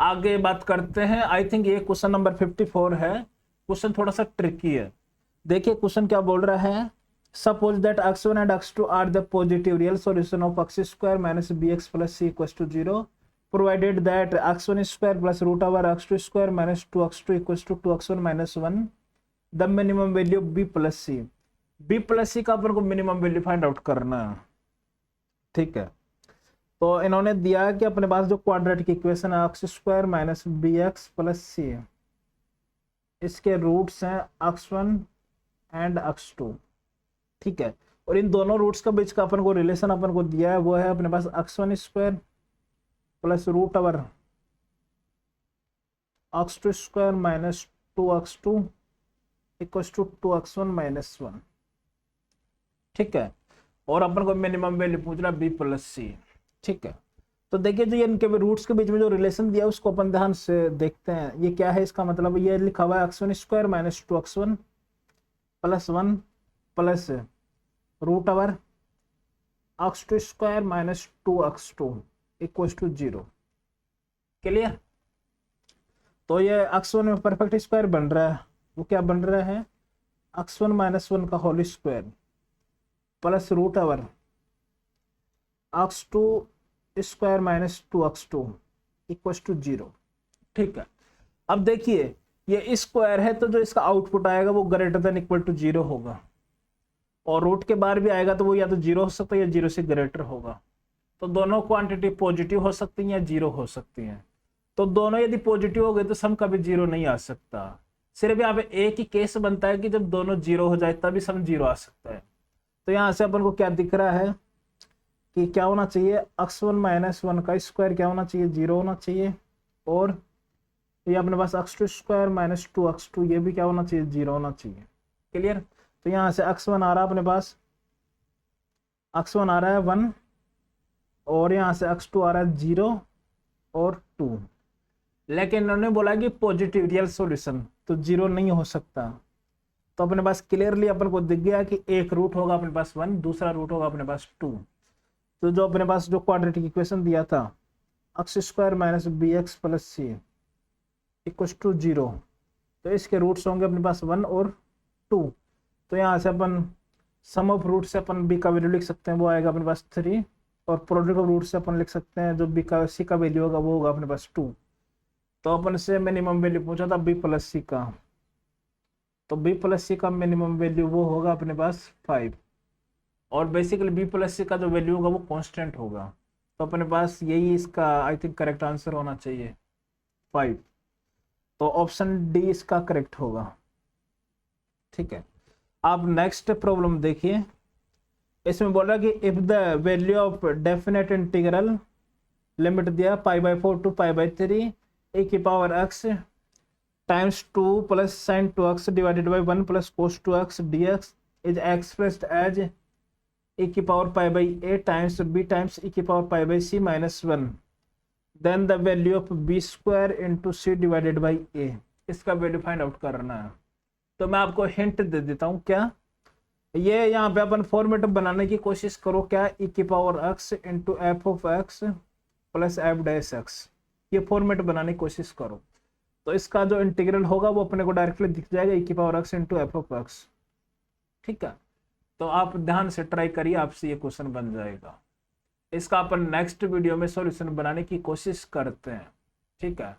आगे बात करते हैं। आई थिंक ये क्वेश्चन नंबर 54 है। क्वेश्चन थोड़ा सा ट्रिकी है। देखिए क्वेश्चन क्या बोल रहा है। Suppose that x1 and x2 are the positive real solution of x square minus bx plus c equals to 0, provided that x1 square plus root over x2 square minus 2x2 equals to 2x1 minus 1, the minimum value b plus c का अपन को minimum value find out करना है। ठीक है, तो इन्होंने दिया कि अपने पास जो क्वाड्रेटिक इक्वेशन है x square minus B x plus c, इसके रूट्स हैं x1 एंड x2। ठीक है, और इन दोनों रूट्स का बीच का अपन को रिलेशन अपन को दिया है, वो है अपने पास x1 square plus root over x2 square minus 2x2 equals to 2x1 minus 1। ठीक है, और अपन को मिनिमम वैल्यू पूछ रहा है b प्लस सी। ठीक है, तो देखिए जो ये इनके रूट्स के बीच में जो रिलेशन दिया उसको अपन ध्यान से देखते हैं। ये क्या है, इसका मतलब ये लिखा हुआ है x1 square minus 2x1 plus 1 plus root over x2 square minus 2x2 equals to 0। Clear? तो ये x1 में परफेक्ट स्क्वायर बन रहा है, वो क्या बन रहा है x1 माइनस 1 का whole square plus root over x2 square minus 2x2 equals to 0। ठीक है, अब देखिए ये स्क्वायर है तो जो इसका आउटपुट आएगा वो ग्रेटर देन इक्वल टू 0 होगा, और रूट के बाहर भी आएगा तो वो या तो 0 हो सकता है या 0 से ग्रेटर होगा। तो दोनों क्वांटिटी पॉजिटिव हो सकती हैं या 0 हो सकती हैं। तो दोनों यदि पॉजिटिव हो गए तो सम कभी 0 नहीं आ सकता। सिर्फ यहाँ पे एक ही केस बनता है कि जब दोनों 0 हो जाए तभी सम 0 आ सकता है। तो यहाँ से अपन को क्या दिख रहा है कि क्या होना चाहिए, x1 माइनस 1 का स्क्वायर क्या होना चाहिए, 0 होना चाहिए, और ये अपने पास x2 स्क्वायर माइनस 2x2 ये भी क्या होना चाहिए, 0 होना चाहिए। क्लियर? तो यहाँ से x1 आ रहा है अपने पास, x1 आ रहा है 1, और यहाँ से x2 आ रहा है 0 और 2। लेकिन इन्होंने बोला कि पॉजिटिव रियल सॉल्यूशन, तो 0 नहीं हो सकता। तो अपने पास क्लियरली अपन को दिख गया कि एक रूट होगा अपने पास 1, दूसरा रूट होगा अपने पास 2। तो जो अपने पास जो क्वाड्रेटिक इक्वेशन दिया था x square minus B x plus C equals to 0, तो इसके रूट्स होंगे अपने पास 1 और 2। तो यहाँ से अपन सम ऑफ रूट से अपन b का वैल्यू लिख सकते हैं, वो आएगा अपने पास 3, और प्रोडक्ट ऑफ रूट से अपन लिख सकते हैं जो b का c का वैल्यू होगा वो होगा अपने पास 2। तो अपन से मिनिमम वैल्यू पूछा था b प्लस सी का, तो b प्लस सी का मिनिमम वैल्यू वो होगा अपने पास 5, और बेसिकली b प्लस सी का जो वैल्यू होगा वो कांस्टेंट होगा। तो अपने पास यही इसका आई थिंक करेक्ट आंसर होना चाहिए 5। तो ऑप्शन डी इसका करेक्ट होगा। ठीक है, आप नेक्स्ट प्रॉब्लम देखिए। इसमें बोल रहा है कि if the value of definite integral limit दिया π/4 टू π/3 e की power x times 2 plus sin 2x divided by 1 plus cos 2x dx is expressed as e की power π/a times b times e की power π/c minus 1, then the value of b square into c divided by a। इसका value find out करना है। तो मैं आपको hint दे देता हूँ, क्या ये यहाँ पे अपन फॉर्मेट बनाने की कोशिश करो, क्या e की power x into F of x plus F dash x, ये फॉर्मेट बनाने की कोशिश करो। तो इसका जो इंटीग्रल होगा वो अपने को डायरेक्टली दिख जाएगा e की power x into F of x। ठीक है, तो आप ध्यान से ट्राई करिए, आपसे ये क्वेश्चन बन जाएगा। इसका अपन नेक्स्ट वीडियो में सॉल्यूशन बनाने की कोशिश करते हैं। ठीक है।